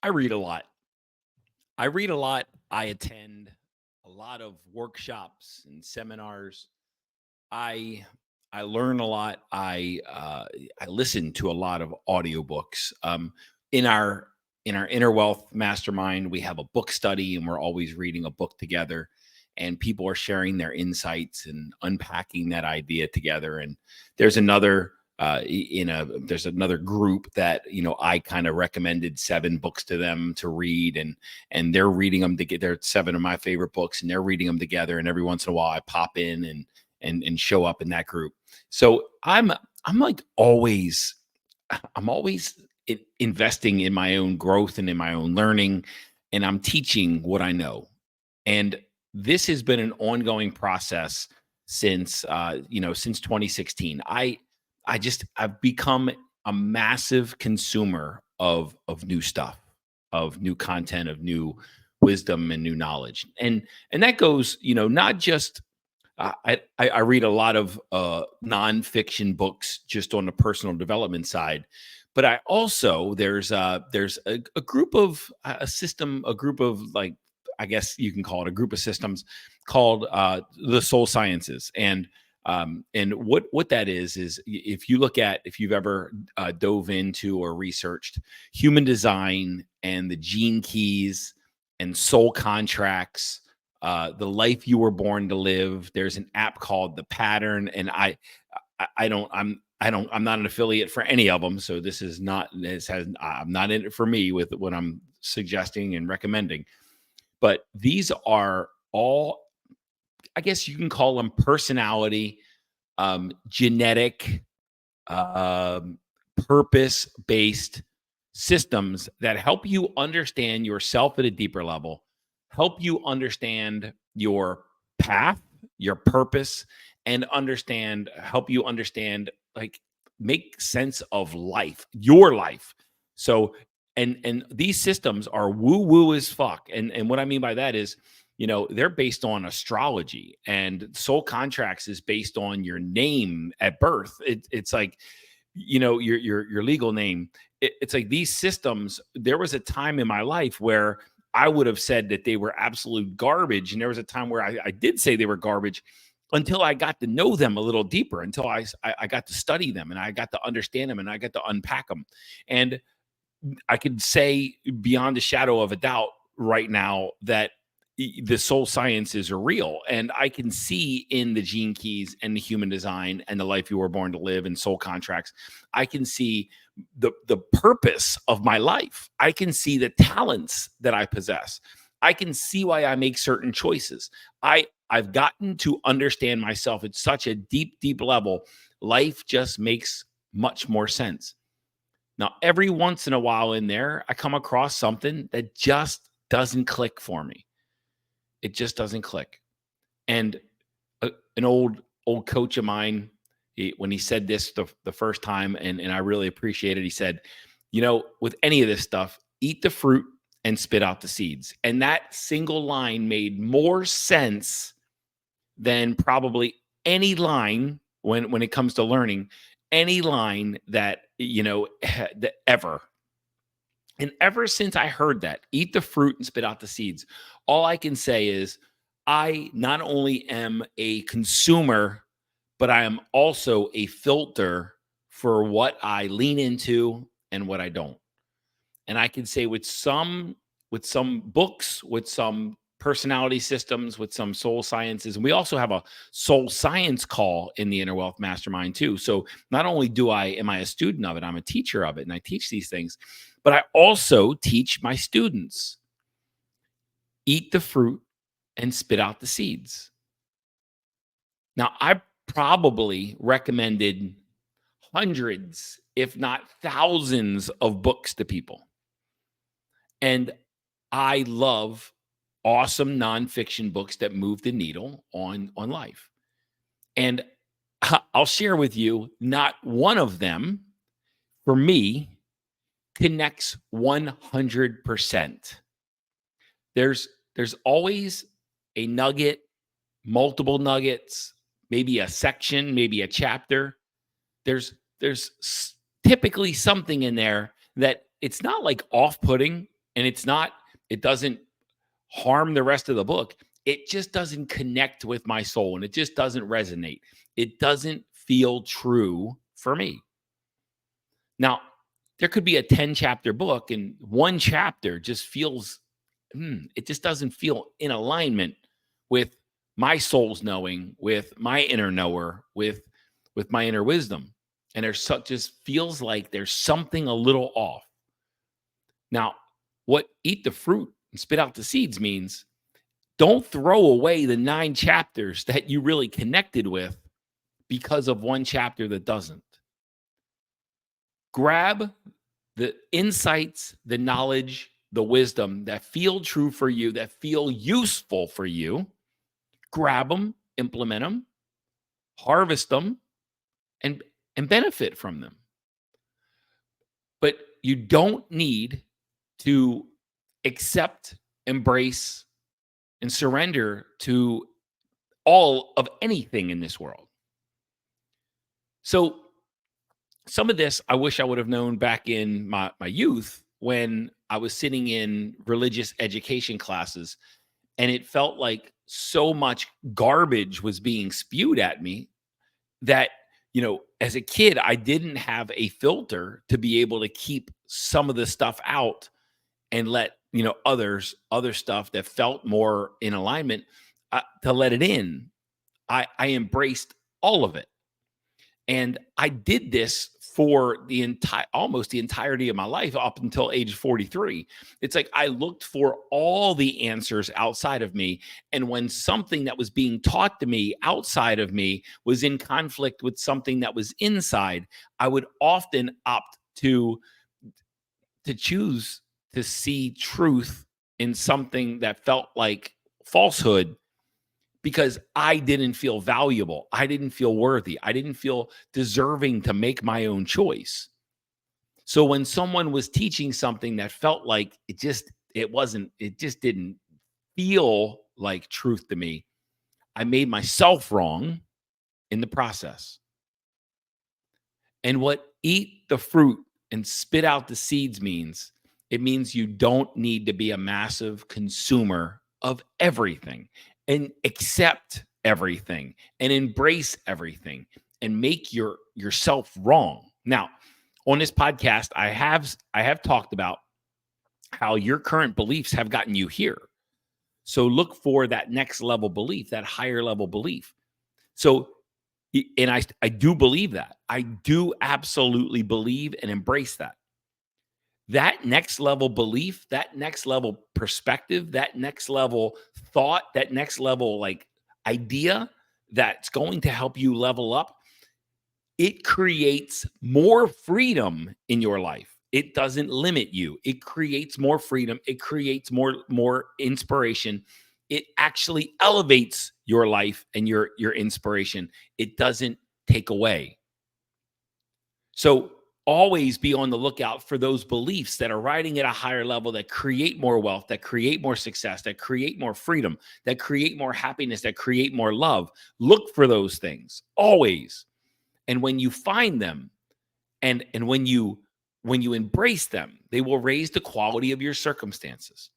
I read a lot. I read a lot. I attend a lot of workshops and seminars. I I learn a lot. I listen to a lot of audiobooks. In our in our Inner Wealth Mastermind, we have a book study, and we're always reading a book together. And people are sharing their insights and unpacking that idea together. And there's another there's another group that I kind of recommended 7 books to them to read, and they're reading them to get. They're 7 of my favorite books, and they're reading them together. And every once in a while, I pop in and show up in that group. So I'm like always I'm always investing in my own growth and in my own learning, and I'm teaching what I know. And this has been an ongoing process since 2016. I've become a massive consumer of new stuff, of new content, of new wisdom and new knowledge. And that goes, not just I read a lot of nonfiction books just on the personal development side, but I also there's a group of a system, a group of, like, I guess you can call it a group of systems called the soul sciences. And what that is if you've ever dove into or researched human design and the gene keys and soul contracts, the life you were born to live. There's an app called The Pattern, and I'm not an affiliate for any of them, so I'm not in it for me with what I'm suggesting and recommending. But these are all, I guess you can call them personality, genetic, um, purpose based systems that help you understand yourself at a deeper level, help you understand your path, your purpose, and help you understand, like, make sense of life, your life. So, and these systems are woo woo as fuck. And what I mean by that is, they're based on astrology, and soul contracts is based on your name at birth. It's like, your legal name. It's like these systems. There was a time in my life where I would have said that they were absolute garbage, and there was a time where I did say they were garbage until I got to know them a little deeper, until I got to study them, and I got to understand them, and I got to unpack them. And I could say beyond a shadow of a doubt right now that the soul sciences are real, and I can see in the gene keys and the human design and the life you were born to live and soul contracts. I can see the purpose of my life. I can see the talents that I possess. I can see why I make certain choices. I've gotten to understand myself at such a deep, deep level. Life just makes much more sense. Now, every once in a while in there, I come across something that just doesn't click for me. It just doesn't click. And an old coach of mine, when he said this the first time, and I really appreciate it, he said, with any of this stuff, eat the fruit and spit out the seeds. And that single line made more sense than probably any line when it comes to learning, any line that, that ever. And ever since I heard that, eat the fruit and spit out the seeds, all I can say is I not only am a consumer, but I am also a filter for what I lean into and what I don't. And I can say with some books, with some personality systems, with some soul sciences, and we also have a soul science call in the Inner Wealth Mastermind too. So not only am I a student of it, I'm a teacher of it, and I teach these things, but I also teach my students: eat the fruit and spit out the seeds. Now, I probably recommended hundreds, if not thousands, of books to people. And I love awesome nonfiction books that move the needle on life. And I'll share with you, not one of them for me connects 100%. There's always a nugget, multiple nuggets, maybe a section, maybe a chapter. There's typically something in there that it's not like off-putting. And it doesn't harm the rest of the book. It just doesn't connect with my soul and it just doesn't resonate. It doesn't feel true for me. Now, there could be a 10 chapter book and one chapter just feels, it just doesn't feel in alignment with my soul's knowing, with my inner knower, with my inner wisdom. And just feels like there's something a little off. Now, what eat the fruit and spit out the seeds means don't throw away the 9 chapters that you really connected with because of one chapter that doesn't. Grab the insights, the knowledge, the wisdom that feel true for you, that feel useful for you. Grab them, implement them, harvest them, and benefit from them. But you don't need to accept, embrace, and surrender to all of anything in this world. So some of this I wish I would have known back in my youth when I was sitting in religious education classes and it felt like so much garbage was being spewed at me that, as a kid, I didn't have a filter to be able to keep some of the stuff out and let, other stuff that felt more in alignment, to let it in. I embraced all of it. And I did this for almost the entirety of my life up until age 43. It's like I looked for all the answers outside of me. And when something that was being taught to me outside of me was in conflict with something that was inside, I would often opt to choose to see truth in something that felt like falsehood because I didn't feel valuable. I didn't feel worthy. I didn't feel deserving to make my own choice. So when someone was teaching something that felt like it just didn't feel like truth to me, I made myself wrong in the process. And what eat the fruit and spit out the seeds means, it means you don't need to be a massive consumer of everything and accept everything and embrace everything and make yourself wrong. Now, on this podcast, I have talked about how your current beliefs have gotten you here. So look for that next level belief, that higher level belief. So and I do believe that. I do absolutely believe and embrace that. That next level belief, that next level perspective, that next level thought, that next level idea that's going to help you level up, it creates more freedom in your life. It doesn't limit you. It creates more freedom. It creates more inspiration. It actually elevates your life and your inspiration. It doesn't take away. So always be on the lookout for those beliefs that are riding at a higher level, that create more wealth, that create more success, that create more freedom, that create more happiness, that create more love. Look for those things always. And when you find them and when you embrace them, they will raise the quality of your circumstances.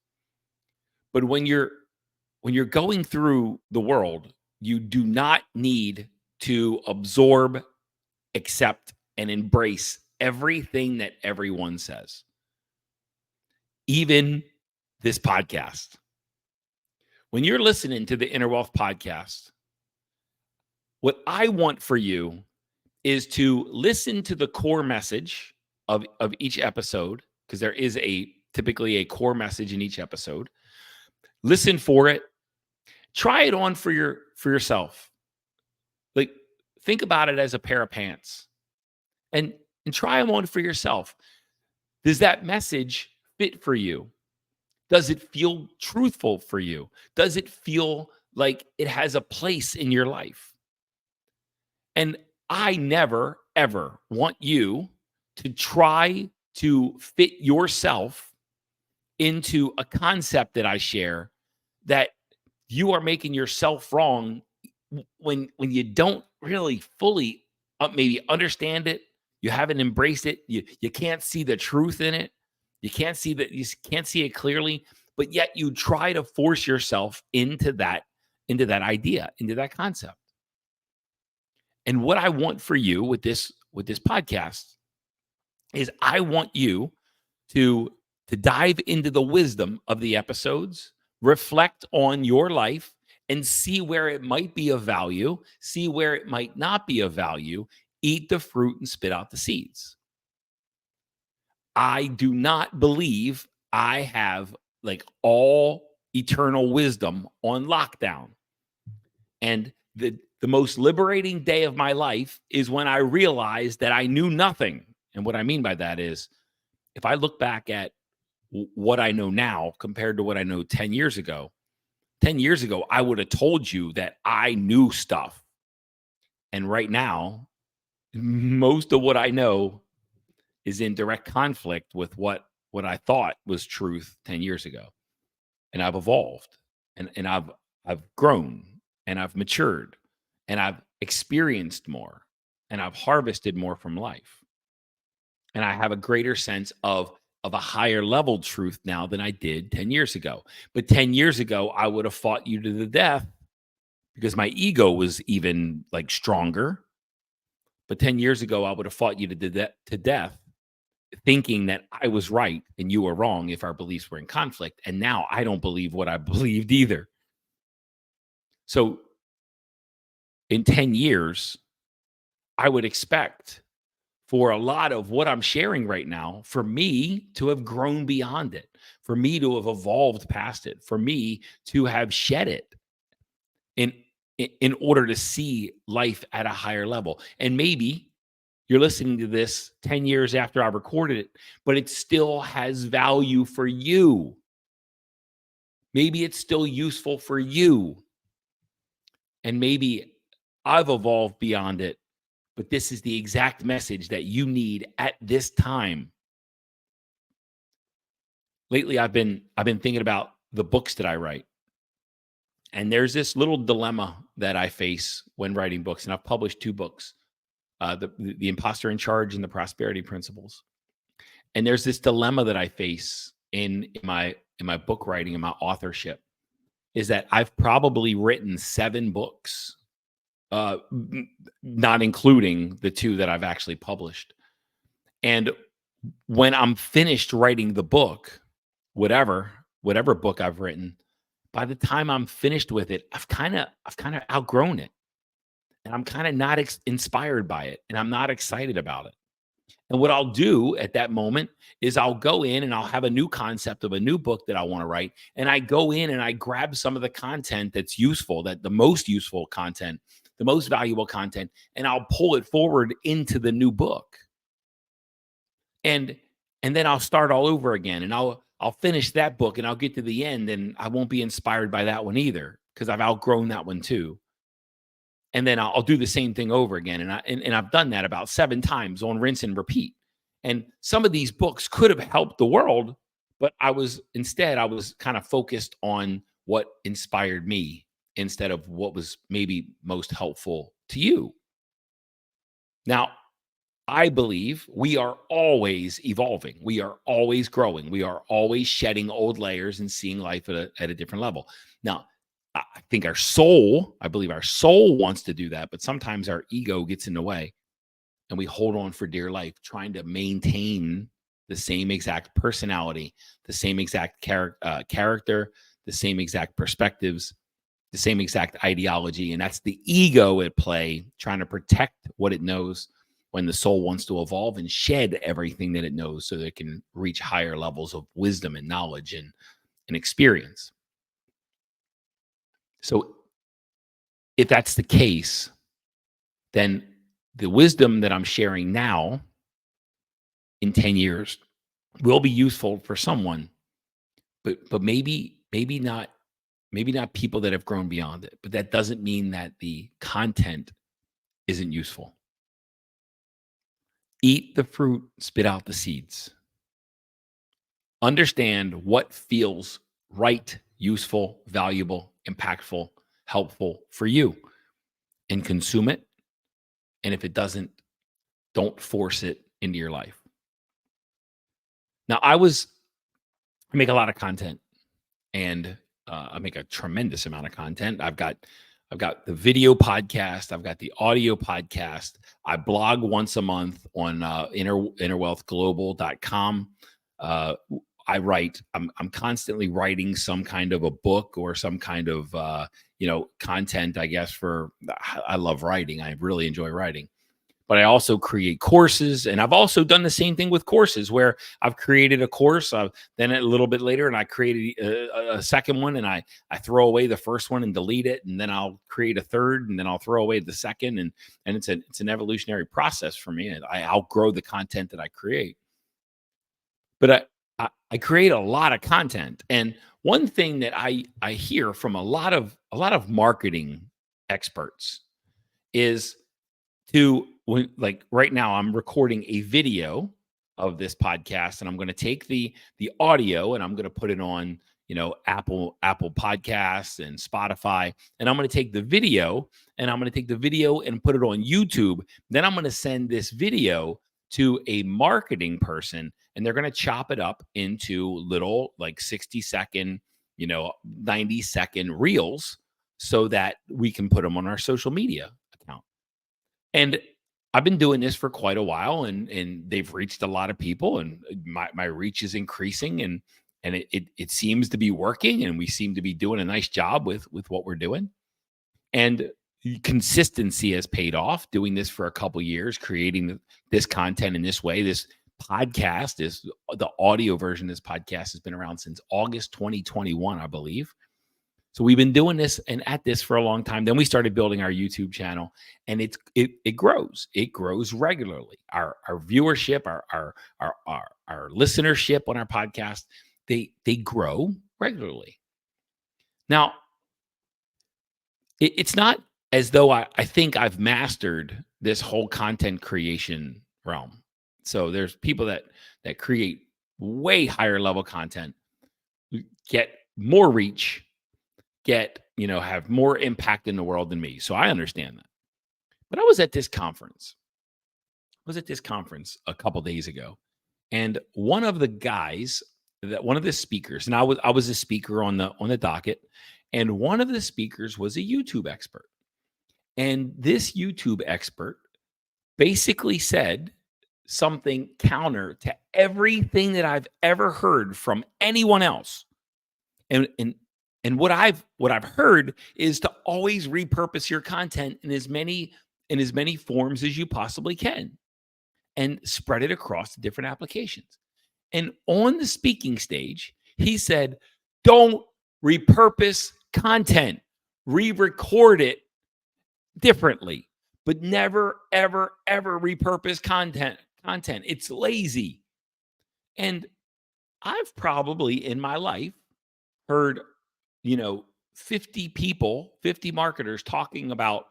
But when you're going through the world, you do not need to absorb, accept, and embrace everything that everyone says, even this podcast. When you're listening to the Inner Wealth podcast, what I want for you is to listen to the core message of each episode, because there is typically a core message in each episode. Listen for it. Try it on for yourself. Like, think about it as a pair of pants and try them on for yourself. Does that message fit for you? Does it feel truthful for you? Does it feel like it has a place in your life? And I never, ever want you to try to fit yourself into a concept that I share that you are making yourself wrong when you don't really fully maybe understand it. You haven't embraced it. You can't see the truth in it. You can't see that, can't see it clearly, but yet you try to force yourself into that idea, into that concept. And what I want for you with this podcast is I want you to dive into the wisdom of the episodes, reflect on your life and see where it might be of value, see where it might not be of value, eat the fruit and spit out the seeds. I do not believe I have like all eternal wisdom on lockdown. And the most liberating day of my life is when I realized that I knew nothing. And what I mean by that is if I look back at what I know now compared to what I know 10 years ago, 10 years ago, I would have told you that I knew stuff. And right now, most of what I know is in direct conflict with what I thought was truth 10 years ago. And I've evolved and I've grown and I've matured and I've experienced more and I've harvested more from life. And I have a greater sense of a higher level truth now than I did 10 years ago. But 10 years ago, I would have fought you to the death because my ego was even like stronger. But 10 years ago, I would have fought you to death thinking that I was right and you were wrong if our beliefs were in conflict. And now I don't believe what I believed either. So in 10 years, I would expect for a lot of what I'm sharing right now, for me to have grown beyond it, for me to have evolved past it, for me to have shed it in in order to see life at a higher level. And maybe you're listening to this 10 years after I recorded it, but it still has value for you. Maybe it's still useful for you. And maybe I've evolved beyond it, but this is the exact message that you need at this time. Lately I've been thinking about the books that I write. And there's this little dilemma that I face when writing books, and I've published 2 books, the Imposter in Charge and the Prosperity Principles. And there's this dilemma that I face in my book writing and my authorship is that I've probably written 7 books, not including the 2 that I've actually published. And when I'm finished writing the book, whatever book I've written, by the time I'm finished with it, I've kind of outgrown it, and I'm kind of not inspired by it, and I'm not excited about it. And what I'll do at that moment is I'll go in and I'll have a new concept of a new book that I want to write, and I go in and I grab some of the content that's useful, that the most useful content, the most valuable content, and I'll pull it forward into the new book. And then I'll start all over again, and I'll finish that book and I'll get to the end and I won't be inspired by that one either because I've outgrown that one too. And then I'll do the same thing over again, and I've done that about 7 times on rinse and repeat. And some of these books could have helped the world, but I was kind of focused on what inspired me instead of what was maybe most helpful to you. Now, I believe we are always evolving. We are always growing. We are always shedding old layers and seeing life at a different level. Now, I think I believe our soul wants to do that, but sometimes our ego gets in the way and we hold on for dear life, trying to maintain the same exact personality, the same exact character, the same exact perspectives, the same exact ideology. And that's the ego at play, trying to protect what it knows when the soul wants to evolve and shed everything that it knows so that it can reach higher levels of wisdom and knowledge and experience. So if that's the case, then the wisdom that I'm sharing now in 10 years will be useful for someone, but maybe not people that have grown beyond it. But that doesn't mean that the content isn't useful. Eat the fruit, spit out the seeds. Understand what feels right, useful, valuable, impactful, helpful for you, and consume it. And if it doesn't, don't force it into your life. Now I make a lot of content, and I make a tremendous amount of content. I've got the video podcast, I've got the audio podcast. I blog once a month on innerwealthglobal.com. Uh, I'm constantly writing some kind of a book or some kind of content. I guess for I love writing. I really enjoy writing, but I also create courses. And I've also done the same thing with courses where I've created a course, then a little bit later, and I created a second one, and I throw away the first one and delete it, and then I'll create a third, and then I'll throw away the second, and it's an evolutionary process for me. And I outgrow the content that I create, but I create a lot of content. And one thing that I hear from a lot of marketing experts is like right now I'm recording a video of this podcast, and I'm going to take the audio and I'm going to put it on Apple Podcasts and Spotify, and I'm going to take the video and put it on YouTube. Then I'm going to send this video to a marketing person, and they're going to chop it up into little like 60-second, 90-second reels, so that we can put them on our social media account. And I've been doing this for quite a while, and they've reached a lot of people, and my reach is increasing, and it seems to be working, and we seem to be doing a nice job with what we're doing. And consistency has paid off doing this for a couple years, creating this content in this way. This podcast is the audio version of this podcast has been around since August 2021, I believe. So we've been doing this and at this for a long time. Then we started building our YouTube channel, and it grows. It grows regularly. Our viewership, our listenership on our podcast, they grow regularly. Now, it's not as though I think I've mastered this whole content creation realm. So there's people that create way higher level content, get more reach, have more impact in the world than me. So I understand that. But I was at this conference. A couple days ago, and one of the speakers, and I was a speaker on the docket, and one of the speakers was a YouTube expert. And this YouTube expert basically said something counter to everything that I've ever heard from anyone else. And what I've heard is to always repurpose your content in as many forms as you possibly can, and spread it across the different applications. And on the speaking stage, he said, "Don't repurpose content. Re-record it differently, but never, ever, ever repurpose content. It's lazy." And I've probably in my life heard, you know, 50 people, 50 marketers talking about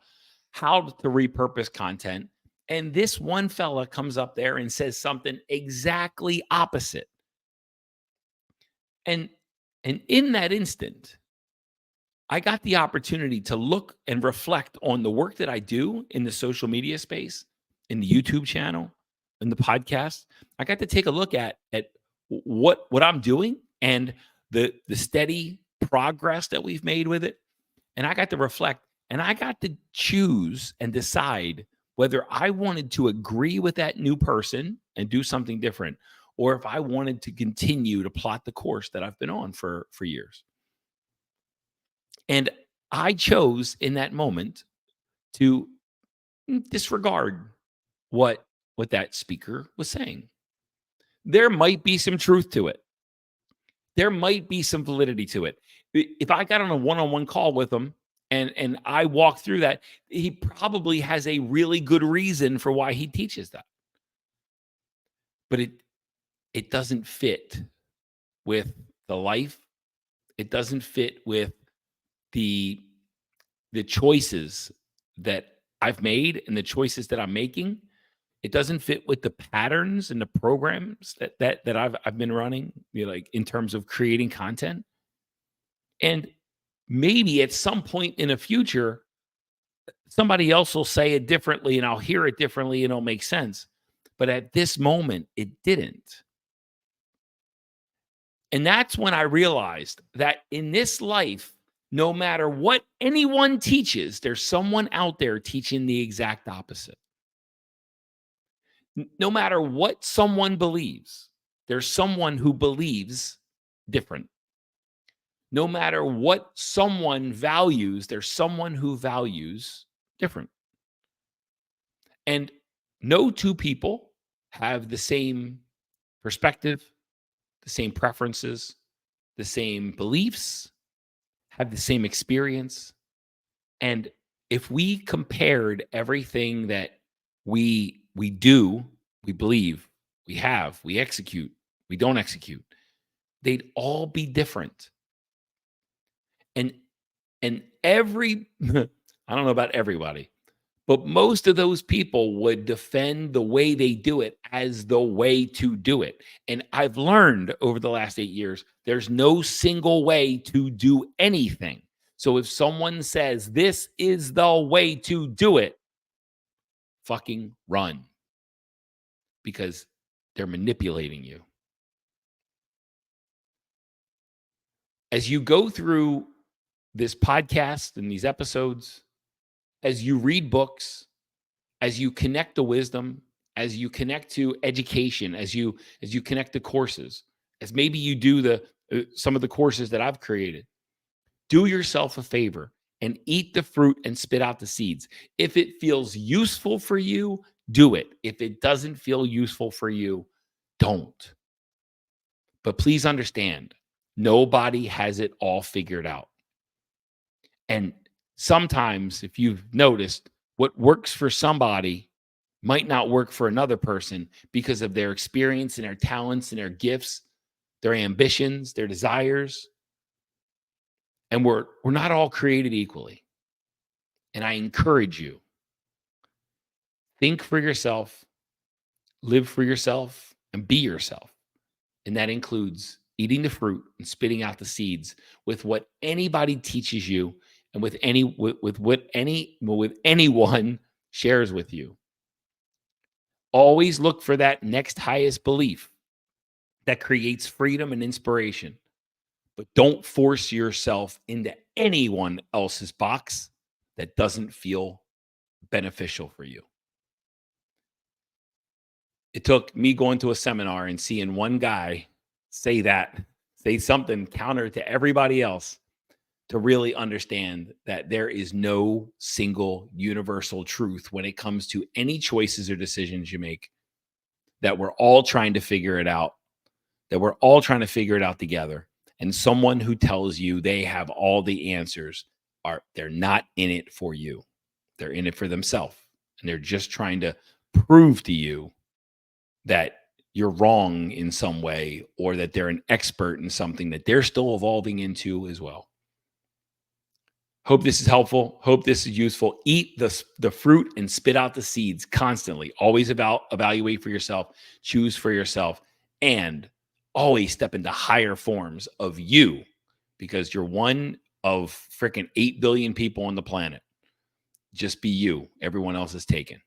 how to repurpose content. And this one fella comes up there and says something exactly opposite. And in that instant, I got the opportunity to look and reflect on the work that I do in the social media space, in the YouTube channel, in the podcast. I got to take a look at what I'm doing, and the steady progress that we've made with it. And I got to reflect, and I got to choose and decide whether I wanted to agree with that new person and do something different, or if I wanted to continue to plot the course that I've been on for years. And I chose in that moment to disregard what that speaker was saying. There might be some truth to it. There might be some validity to it. If I got on a one-on-one call with him and I walk through that, he probably has a really good reason for why he teaches that. But it doesn't fit with the life. It doesn't fit with the choices that I've made and the choices that I'm making. It doesn't fit with the patterns and the programs that I've been running, like in terms of creating content. And maybe at some point in the future, somebody else will say it differently, and I'll hear it differently, and it'll make sense. But at this moment, it didn't. And that's when I realized that in this life, no matter what anyone teaches, there's someone out there teaching the exact opposite. No matter what someone believes, there's someone who believes different. No matter what someone values, there's someone who values different. And no two people have the same perspective, the same preferences, the same beliefs, have the same experience. And if we compared everything that we do, we believe, we have, we execute, we don't execute, they'd all be different. And every I don't know about everybody, but most of those people would defend the way they do it as the way to do it. And I've learned over the last 8 years, there's no single way to do anything. So if someone says this is the way to do it, fucking run, because they're manipulating you. As you go through this podcast and these episodes, as you read books, as you connect to wisdom, as you connect to education, as you connect to courses, as maybe you do the some of the courses that I've created, do yourself a favor and eat the fruit and spit out the seeds. If it feels useful for you, do it. If it doesn't feel useful for you, don't. But please understand, nobody has it all figured out. And sometimes, if you've noticed, what works for somebody might not work for another person because of their experience and their talents and their gifts, their ambitions, their desires. And we're not all created equally. And I encourage you, think for yourself, live for yourself, and be yourself. And that includes eating the fruit and spitting out the seeds with what anybody teaches you and with anyone shares with you. Always look for that next highest belief that creates freedom and inspiration. But don't force yourself into anyone else's box that doesn't feel beneficial for you. It took me going to a seminar and seeing one guy say something counter to everybody else to really understand that there is no single universal truth when it comes to any choices or decisions you make, that we're all trying to figure it out, that we're all trying to figure it out together. And someone who tells you they have all the answers they're not in it for you. They're in it for themselves. And they're just trying to prove to you that you're wrong in some way, or that they're an expert in something that they're still evolving into as well. Hope this is helpful. Hope this is useful. Eat the fruit and spit out the seeds constantly. Always evaluate for yourself, choose for yourself, and always step into higher forms of you, because you're one of freaking 8 billion people on the planet. Just be you. Everyone else is taken.